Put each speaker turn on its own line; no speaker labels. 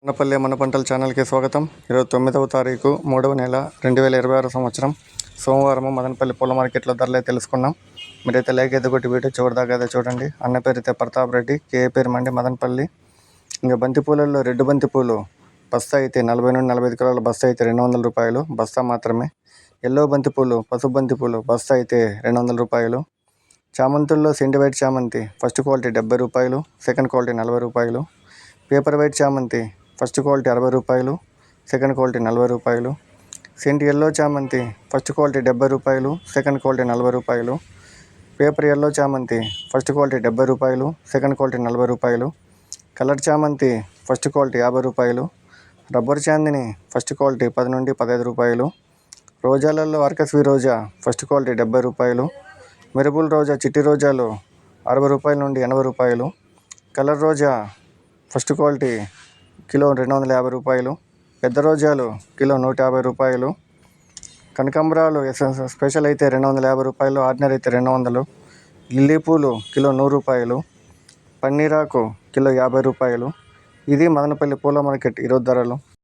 మదనపల్లి మన పంటల ఛానల్కి స్వాగతం. 29వ తారీఖు 3వ నెల 2026 సంవత్సరం సోమవారం మదనపల్లి పూల మార్కెట్లో ధరలే తెలుసుకున్నాం. మీరైతే లైక్ అయితే కొట్టి వీడియో చివరిదాకా అయితే చూడండి. అన్న పేరు అయితే ప్రతాప్ రెడ్డి, కేఏ పేరు మండి మదనపల్లి. ఇంకా బంతిపూలలో రెడ్ బంతిపూలు బస్తా అయితే 40 నుండి 45 కిలోల బస్తా అయితే 200 రూపాయలు బస్తా మాత్రమే. ఎల్లో బంతిపూలు, పసుపు బంతిపూలు బస్తా అయితే 200 రూపాయలు. చామంతుల్లో సెంటి వైట్ చామంతి ఫస్ట్ క్వాలిటీ 70 రూపాయలు, సెకండ్ క్వాలిటీ 40 రూపాయలు. పేపర్ వైట్ చామంతి ఫస్ట్ క్వాలిటీ 60 రూపాయలు, సెకండ్ క్వాలిటీ 40 రూపాయలు. సెంట్ ఎల్లో చామంతి ఫస్ట్ క్వాలిటీ 70 రూపాయలు, సెకండ్ క్వాలిటీ 40 రూపాయలు. పేపర్ ఎల్లో చామంతి ఫస్ట్ క్వాలిటీ 70 రూపాయలు, సెకండ్ క్వాలిటీ 40 రూపాయలు. కలర్ చామంతి ఫస్ట్ క్వాలిటీ 50 రూపాయలు. రబ్బర్ చాందిని ఫస్ట్ క్వాలిటీ 10 నుండి 15 రూపాయలు. రోజాలలో ఆర్కస్వి రోజా ఫస్ట్ క్వాలిటీ 70 రూపాయలు. మెరుపుల రోజా చిట్టి రోజాలు 60 రూపాయల నుండి 80 రూపాయలు. కలర్ రోజా ఫస్ట్ క్వాలిటీ కిలో 250 రూపాయలు. పెద్ద రోజాలు కిలో 150 రూపాయలు. కనకాంబరాలు స్పెషల్ అయితే 250 రూపాయలు, ఆర్డినరీ అయితే 200. లిల్లీ పూలు కిలో 100 రూపాయలు. పన్నీరాకు కిలో 50 రూపాయలు. ఇది మదనపల్లి పూల మార్కెట్ ఈరోజు ధరలు.